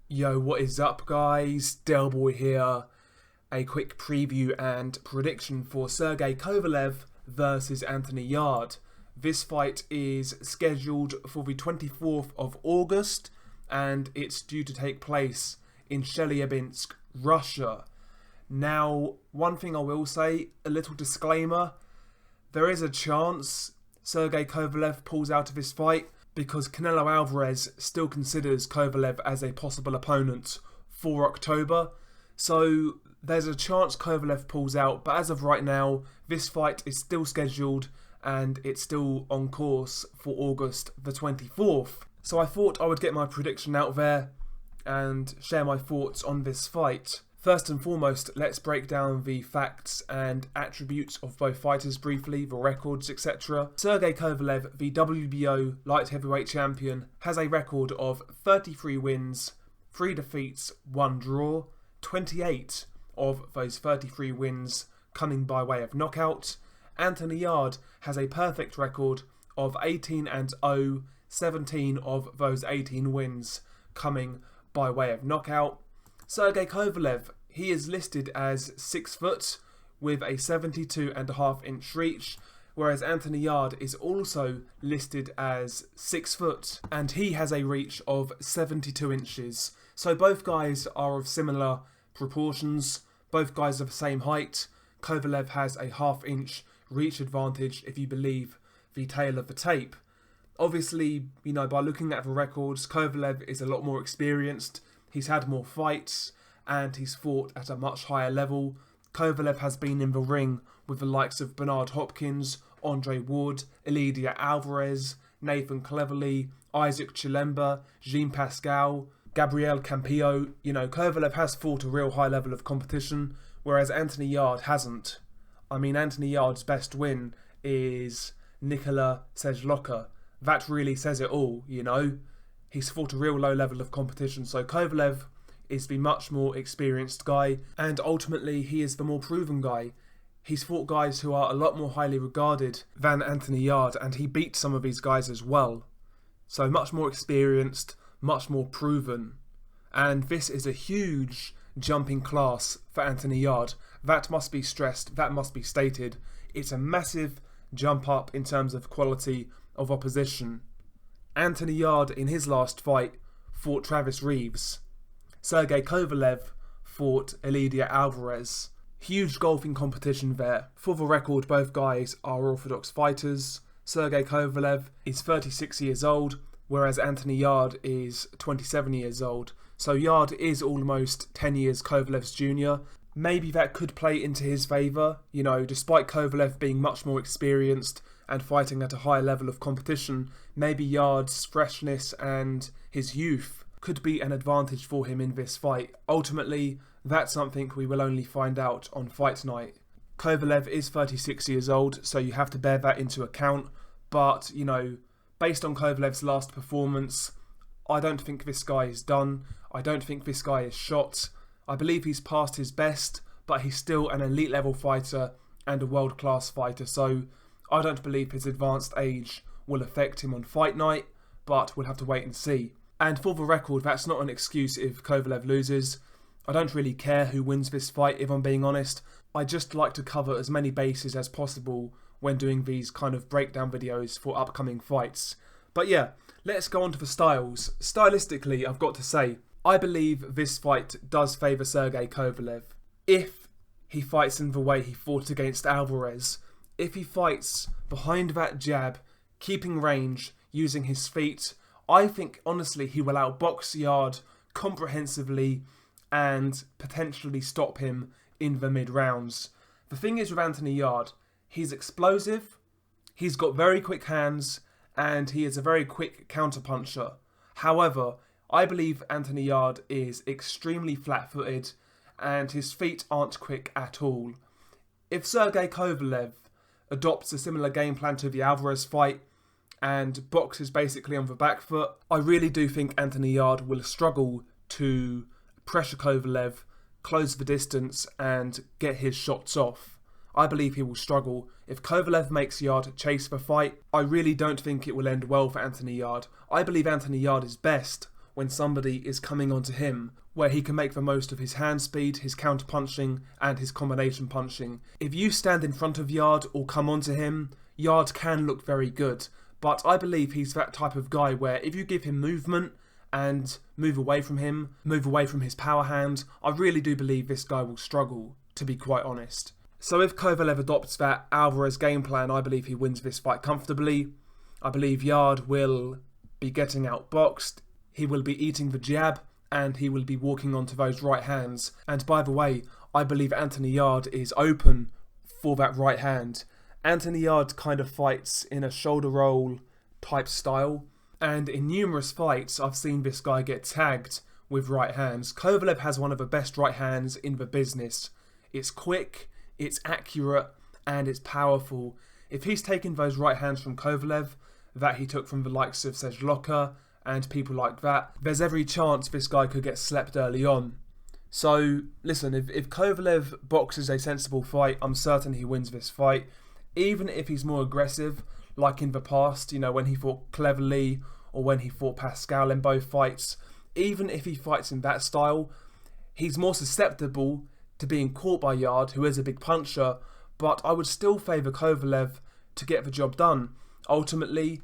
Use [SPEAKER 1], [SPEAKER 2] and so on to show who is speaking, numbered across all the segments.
[SPEAKER 1] Yo, what is up guys? Delboy here. A quick preview and prediction for Sergey Kovalev versus Anthony Yarde. This fight is scheduled for the 24th of August and it's due to take place in Chelyabinsk, Russia. Now, one thing I will say, a little disclaimer, there is a chance Sergey Kovalev pulls out of this fight because Canelo Alvarez still considers Kovalev as a possible opponent for October. So there's a chance Kovalev pulls out, but as of right now, this fight is still scheduled and it's still on course for August the 24th. So I thought I would get my prediction out there and share my thoughts on this fight. First and foremost, let's break down the facts and attributes of both fighters briefly, the records, etc. Sergey Kovalev, the WBO light heavyweight champion, has a record of 33 wins, 3 defeats, 1 draw, 28 of those 33 wins coming by way of knockout. Anthony Yarde has a perfect record of 18-0, 17 of those 18 wins coming by way of knockout. Sergey Kovalev, he is listed as 6 foot with a 72.5 inch reach, whereas Anthony Yarde is also listed as 6 foot and he has a reach of 72 inches. So both guys are of similar proportions, both guys are the same height. Kovalev has a ½ inch reach advantage if you believe the tale of the tape. Obviously, by looking at the records, Kovalev is a lot more experienced. He's had more fights and he's fought at a much higher level. Kovalev has been in the ring with the likes of Bernard Hopkins, Andre Ward, Elidia Alvarez, Nathan Cleverly, Isaac Chilemba, Jean Pascal, Gabriel Campillo. Kovalev has fought a real high level of competition, whereas Anthony Yarde hasn't. Anthony Yarde's best win is Nikola Sejloka. That really says it all, He's fought a real low level of competition, so Kovalev is the much more experienced guy, and ultimately he is the more proven guy. He's fought guys who are a lot more highly regarded than Anthony Yarde, and he beat some of these guys as well. So much more experienced, much more proven. And this is a huge jump in class for Anthony Yarde. That must be stressed, that must be stated. It's a massive jump up in terms of quality of opposition. Anthony Yarde in his last fight fought Travis Reeves. Sergey Kovalev fought Elidia Alvarez. Huge golfing competition there. For the record, both guys are orthodox fighters. Sergey Kovalev is 36 years old, whereas Anthony Yarde is 27 years old. So Yarde is almost 10 years Kovalev's junior. Maybe that could play into his favour. Despite Kovalev being much more experienced and fighting at a higher level of competition, maybe Yarde's freshness and his youth could be an advantage for him in this fight. Ultimately, that's something we will only find out on fight night. Kovalev is 36 years old, so you have to bear that into account. But, based on Kovalev's last performance, I don't think this guy is done. I don't think this guy is shot. I believe he's past his best, but he's still an elite level fighter and a world class fighter, so I don't believe his advanced age will affect him on fight night, but we'll have to wait and see. And for the record, that's not an excuse if Kovalev loses. I don't really care who wins this fight, if I'm being honest. I just like to cover as many bases as possible when doing these kind of breakdown videos for upcoming fights. But yeah, let's go on to the styles. Stylistically, I've got to say, I believe this fight does favour Sergey Kovalev. If he fights in the way he fought against Alvarez, if he fights behind that jab, keeping range, using his feet, I think honestly he will outbox Yarde comprehensively and potentially stop him in the mid-rounds. The thing is with Anthony Yarde, he's explosive, he's got very quick hands, and he is a very quick counter-puncher. However, I believe Anthony Yarde is extremely flat-footed and his feet aren't quick at all. If Sergey Kovalev adopts a similar game plan to the Alvarez fight and boxes basically on the back foot, I really do think Anthony Yarde will struggle to pressure Kovalev, close the distance and get his shots off. I believe he will struggle. If Kovalev makes Yarde chase the fight, I really don't think it will end well for Anthony Yarde. I believe Anthony Yarde is best when somebody is coming onto him, where he can make the most of his hand speed, his counter punching and his combination punching. If you stand in front of Yarde or come onto him, Yarde can look very good, but I believe he's that type of guy where if you give him movement and move away from him, move away from his power hand, I really do believe this guy will struggle, to be quite honest. So if Kovalev adopts that Alvarez game plan, I believe he wins this fight comfortably. I believe Yarde will be getting outboxed, he will be eating the jab, and he will be walking onto those right hands. And by the way, I believe Anthony Yarde is open for that right hand. Anthony Yarde kind of fights in a shoulder roll type style, and in numerous fights I've seen this guy get tagged with right hands. Kovalev has one of the best right hands in the business. It's quick, it's accurate, and it's powerful. If he's taking those right hands from Kovalev that he took from the likes of Sergey Kovalev and people like that, there's every chance this guy could get slept early on. So listen, if Kovalev boxes a sensible fight, I'm certain he wins this fight. Even if he's more aggressive, like in the past, you know, when he fought Cleverly or when he fought Pascal in both fights, even if he fights in that style, he's more susceptible to being caught by Yarde, who is a big puncher, but I would still favour Kovalev to get the job done. Ultimately,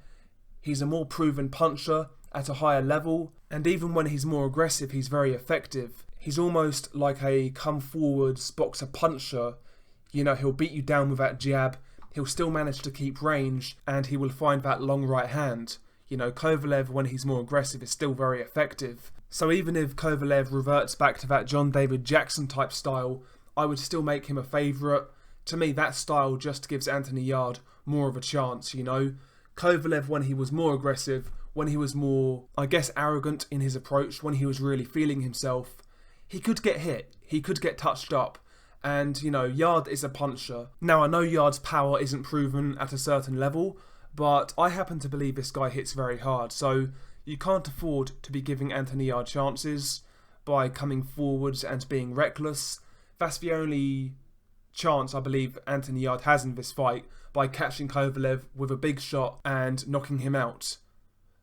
[SPEAKER 1] he's a more proven puncher at a higher level, and even when he's more aggressive, he's very effective. He's almost like a come-forwards boxer puncher. You know, he'll beat you down with that jab, he'll still manage to keep range, and he will find that long right hand. You know, Kovalev, when he's more aggressive, is still very effective. So even if Kovalev reverts back to that John David Jackson type style, I would still make him a favourite. To me, that style just gives Anthony Yarde more of a chance, you know. Kovalev, when he was more aggressive, when he was more, I guess, arrogant in his approach, when he was really feeling himself, he could get hit, he could get touched up. And, you know, Yarde is a puncher. Now, I know Yarde's power isn't proven at a certain level, but I happen to believe this guy hits very hard. So you can't afford to be giving Anthony Yarde chances by coming forwards and being reckless. That's the only chance I believe Anthony Yarde has in this fight, by catching Kovalev with a big shot and knocking him out.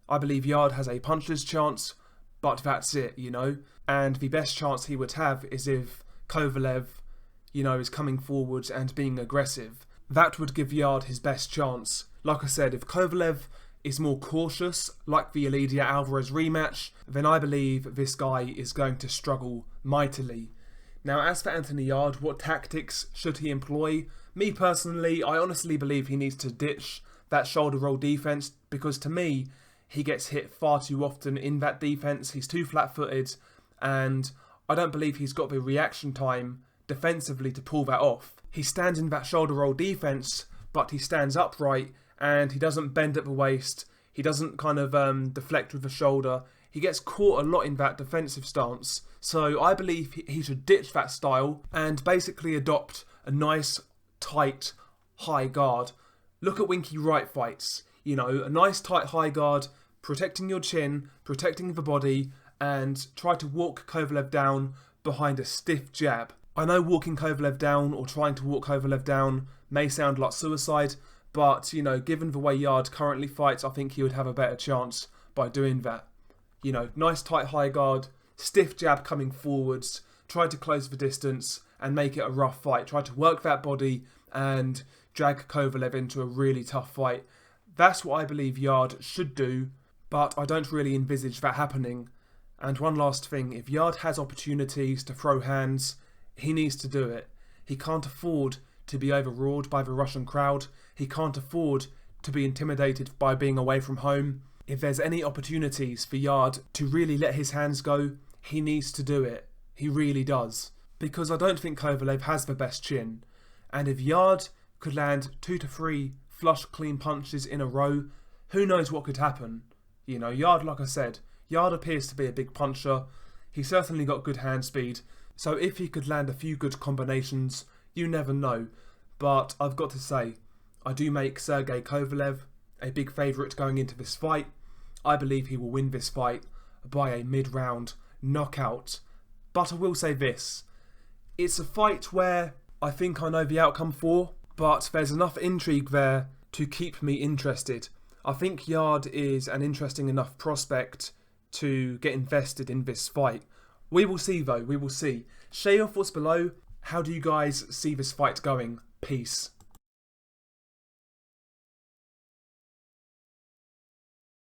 [SPEAKER 1] I believe Yarde has a puncher's chance, but that's it, you know. And the best chance he would have is if Kovalev, you know, is coming forwards and being aggressive. That would give Yarde his best chance. Like I said, if Kovalev is more cautious, like the Elidia Alvarez rematch, then I believe this guy is going to struggle mightily. Now, as for Anthony Yarde, what tactics should he employ? Me personally, I honestly believe he needs to ditch that shoulder roll defense, because to me, he gets hit far too often in that defense. He's too flat-footed, and I don't believe he's got the reaction time defensively to pull that off. He stands in that shoulder roll defense, but he stands upright and he doesn't bend at the waist. He doesn't kind of deflect with the shoulder. He gets caught a lot in that defensive stance. So I believe he should ditch that style and basically adopt a nice, tight, high guard. Look at Winky Wright fights. You know, a nice, tight, high guard, protecting your chin, protecting the body, and try to walk Kovalev down behind a stiff jab. I know walking Kovalev down or trying to walk Kovalev down may sound like suicide, but, you know, given the way Yarde currently fights, I think he would have a better chance by doing that. You know, nice tight high guard, stiff jab coming forwards, try to close the distance and make it a rough fight. Try to work that body and drag Kovalev into a really tough fight. That's what I believe Yarde should do, but I don't really envisage that happening. And one last thing, if Yarde has opportunities to throw hands, he needs to do it. He can't afford to be overawed by the Russian crowd. He can't afford to be intimidated by being away from home. If there's any opportunities for Yarde to really let his hands go, he needs to do it. He really does. Because I don't think Kovalev has the best chin. And if Yarde could land 2 to 3 flush clean punches in a row, who knows what could happen. You know, Yarde, like I said, Yarde appears to be a big puncher. He's certainly got good hand speed. So if he could land a few good combinations, you never know. But I've got to say, I do make Sergey Kovalev a big favourite going into this fight. I believe he will win this fight by a mid-round knockout. But I will say this, it's a fight where I think I know the outcome for, but there's enough intrigue there to keep me interested. I think Yarde is an interesting enough prospect to get invested in this fight. We will see though, we will see. Share your thoughts below. How do you guys see this fight going? Peace.